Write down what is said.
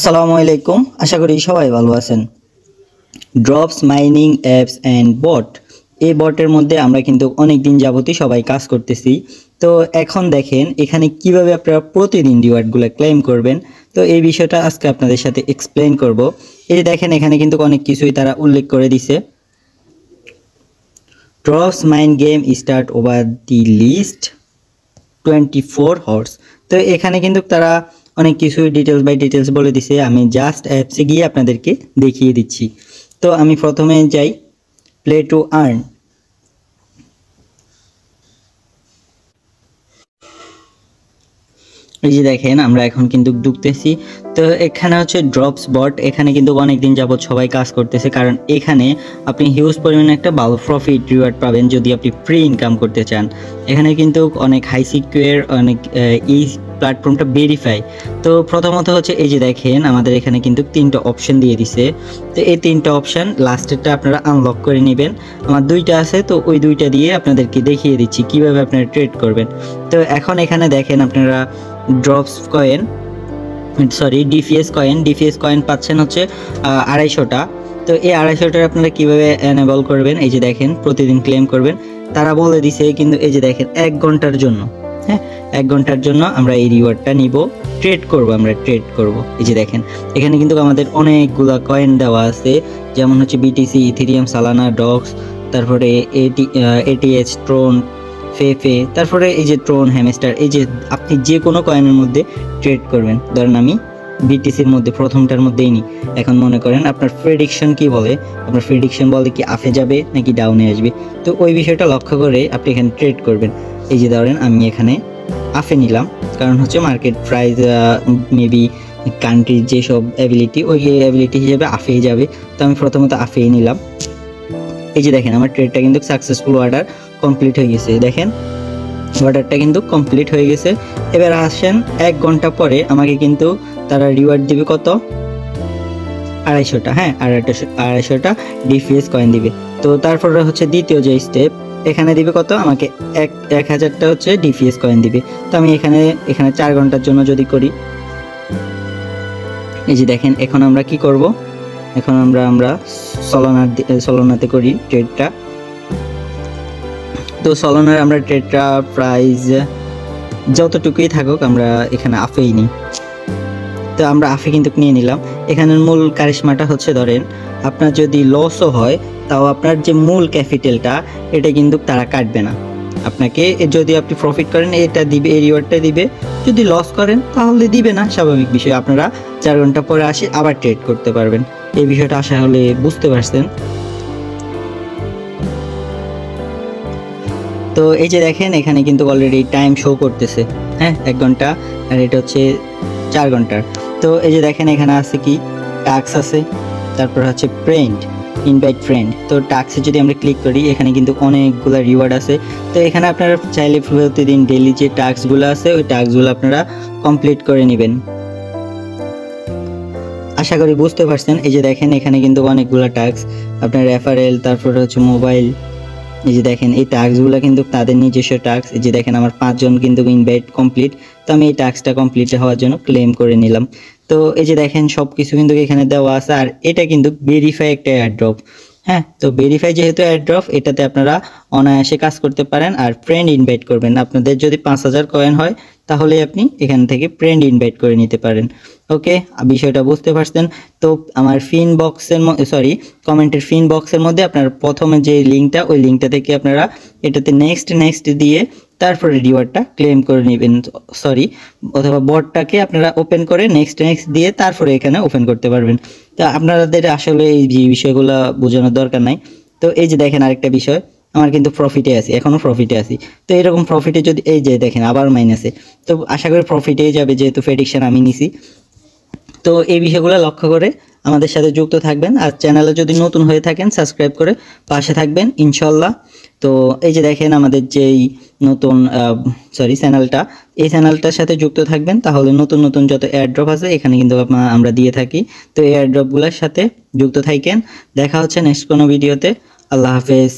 আসসালামু আলাইকুম, আশা করি সবাই ভালো আছেন। ড্রপস মাইনিং অ্যাপস অ্যান্ড বট, এই বটের মধ্যে আমরা কিন্তু অনেক দিন যাবতই সবাই কাজ করতেছি। তো এখন দেখেন এখানে কিভাবে আপনারা প্রতিদিন রিওয়ার্ডগুলো ক্লেম করবেন। তো এই বিষয়টা আজকে আপনাদের সাথে এক্সপ্লেন করব। এই যে দেখেন এখানে কিন্তু অনেক কিছুই তারা উল্লেখ করে দিছে। Drops mine game start over the list 24 hours. তো এখানে কিন্তু তারা অনেক কিছু ডিটেলস বাই ডিটেলস বলে দিছে। আমি জাস্ট অ্যাপসে গিয়ে আপনাদেরকে দেখিয়ে দিচ্ছি। তো আমি প্রথমে যাই প্লে টু আর্ন। এই যে দেখেন আমরা এখন কিন্তু ঢুকতেছি। তো এখানে হচ্ছে ড্রপস বট, এখানে কিন্তু অনেক দিন যাবত সবাই কাজ করতেছে, কারণ এখানে আপনি হিউজ পরিমাণে একটা ভালো প্রফিট রিওয়ার্ড পাবেন যদি আপনি ফ্রি ইনকাম করতে চান। এখানে কিন্তু অনেক হাই সিকিউর, অনেক এই প্ল্যাটফর্মটা ভেরিফাই। তো প্রথমত হচ্ছে এই যে দেখেন আমাদের এখানে কিন্তু 3টা অপশন দিয়ে দিছে। তো এই 3টা অপশন লাস্টেরটা আপনারা আনলক করে নেবেন। আমার 2টা আছে, তো ওই 2টা দিয়ে আপনাদেরকে দেখিয়ে দিচ্ছি কিভাবে আপনারা ট্রেড করবেন। তো এখন এখানে দেখেন আপনারা drops coin, sorry DPS coin পাচ্ছেন হচ্ছে 250টা। তো এই 250টা আপনারা কিভাবে এনেবল করবেন, এই যে দেখেন প্রতিদিন ক্লেম করবেন তারা বলে দিছে। কিন্তু এই যে দেখেন 1 ঘন্টার জন্য, হ্যাঁ 1 ঘন্টার জন্য আমরা এই রিওয়ার্ডটা নিব, ট্রেড করব, আমরা ট্রেড করব। এই যে দেখেন এখানে কিন্তু আমাদের অনেকগুলা কয়েন দেওয়া আছে, যেমন হচ্ছে বিটিসি, ইথেরিয়াম, সালানা, ডক্স, তারপরে এটিএইচ, ট্রোন, ফেফে, তারপরে এই যে ট্রোন, হ্যামস্টার। এই যে আপনি যে কোনো কয়েনের মধ্যে ট্রেড করবেন। ধরেন আমি বিটিসির মধ্যে প্রথমটার মধ্যেই নিই। এখন মনে করেন আপনার প্রেডিকশন কি বলে, আপনার প্রেডিকশন বলে কি আপে যাবে নাকি ডাউনে আসবে। তো ওই বিষয়টা লক্ষ্য করে আপনি এখানে ট্রেড করবেন। এই যে ধরেন আমি এখানে আপে নিলাম, কারণ হচ্ছে মার্কেট প্রাইস মেবি কান্ট্রির যেসব অ্যাবিলিটি, ওই অ্যাবিলিটি হিসেবে আপেই যাবে। তো আমি প্রথমত আপেই নিলাম। এই যে দেখেন আমার ট্রেডটা কিন্তু সাকসেসফুল অর্ডার কমপ্লিট হয়ে গেছে। দেখেন অর্ডারটা কিন্তু কমপ্লিট হয়ে গেছে। এবার আসেন 1 ঘন্টা পরে আমাকে কিন্তু তারা রিওয়ার্ড দিবে কত, 250টা, হ্যাঁ 250টা ডিপিএস কয়েন দিবে। তো তারপরে হচ্ছে দ্বিতীয় যে স্টেপ, এখানে দিবে কত আমাকে 1000টা হচ্ছে ডিপিএস কয়েন দিবে। তো আমি এখানে 4 ঘন্টার জন্য যদি করি, এই যে দেখেন এখন আমরা কি করব, এখন আমরা সলোনাতে করি ট্রেডটা। তো সলোনার আমরা ট্রেডটা প্রাইস যতটুকুই থাকুক আমরা এখানে আফেই নিই। তো আমরা আফে কিন্তু নিয়ে নিলাম। এখানের মূল কারিশমাটা হচ্ছে ধরেন আপনার যদি লসও হয় তাও আপনার যে মূল ক্যাপিটালটা এটা কিন্তু তারা কাটবে না আপনাকে। যদি আপনি প্রফিট করেন এটা দিবে, এই রিওয়ার্ডটা দিবে। যদি লস করেন তাহলে দিবে না, স্বাভাবিক বিষয়। আপনারা 4 ঘন্টা পরে আসে আবার ট্রেড করতে পারবেন। এই বিষয়টা আশা হলে বুঝতে পারছেন। তো এই যে দেখেন এখানে কিন্তু অলরেডি টাইম শো করতেছে, হ্যাঁ 1 ঘন্টা, আর এটা হচ্ছে 4 ঘন্টার। তো এই যে দেখেন এখানে আছে কি টাস্ক আছে, তারপর হচ্ছে ফ্রেন্ড, ইনভাইট ফ্রেন্ড। তো টাস্কে যদি আমরা ক্লিক করি এখানে কিন্তু অনেকগুলো রিওয়ার্ড আছে। তো এখানে আপনারা চাইলে প্রতিদিন ডেইলি যে টাস্কগুলো আছে ওই টাস্কগুলো আপনারা কমপ্লিট করে নেবেন। আশা করি বুঝতে পারছেন। এই যে দেখেন এখানে কিন্তু অনেকগুলো টাস্ক, আপনার রেফারেল, তারপর হচ্ছে মোবাইল। এই যে দেখেন এই টাস্কগুলো কিন্তু তাদের নিজস্ব টাস্ক। এই যে দেখেন আমার 5 জন কিন্তু ইনভাইট কমপ্লিট। তো আমি এই টাস্কটা কমপ্লিট হওয়ার জন্য ক্লেম করে নিলাম। তো এই যে দেখেন সব কিছু কিন্তু এখানে দেওয়া আছে, আর এটা কিন্তু ভেরিফাই একটা এয়ারড্রপ, হ্যাঁ। তো ভেরিফাই যেহেতু এয়ারড্রপ, এটাতে আপনারা অনায়াসে কাজ করতে পারেন। আর ফ্রেন্ড ইনভাইট করবেন, আপনাদের যদি 5000 কয়েন হয় তাহলে আপনি এখান থেকে ফ্রেন্ড ইনভাইট করে নিতে পারেন। ওকে, বিষয়টা বুঝতে পারছেন। তো আমার কমেন্টের ফিন বক্সের মধ্যে আপনার প্রথমে যে লিঙ্কটা, ওই লিঙ্কটা থেকে আপনারা এটাতে নেক্সট দিয়ে তারপরে রিওয়ার্ডটা ক্লেম করে নেবেন, অথবা বটটাকে আপনারা ওপেন করে নেক্সট দিয়ে তারপরে এখানে ওপেন করতে পারবেন। তো আপনাদের আসলে এই যে বিষয়গুলো বোঝানোর দরকার নাই। তো এই যে দেখেন আরেকটা বিষয়, আমার কিন্তু প্রফিটে আছি, এখনো প্রফিটে আছি। তো এরকম প্রফিটে যদি এই যে দেখেন আবার মাইনাসে, তো আশা করি প্রফিটেই যাবে যেহেতু প্রেডিকশন আমি নিছি। তো এই বিষয়গুলো লক্ষ্য করে আমাদের সাথে যুক্ত থাকবেন। আর চ্যানেলে যদি নতুন হয়ে থাকেন সাবস্ক্রাইব করে পাশে থাকবেন ইনশাল্লাহ। তো এই যে দেখেন আমাদের যেই নতুন চ্যানেলটা, এই চ্যানেলটার সাথে যুক্ত থাকবেন, তাহলে নতুন নতুন যত এয়ারড্রপ আছে এখানে কিন্তু আমরা দিয়ে থাকি। তো এই এয়ারড্রপগুলোর সাথে যুক্ত থাকেন। দেখা হচ্ছে নেক্সট কোনো ভিডিওতে। আল্লাহ হাফেজ।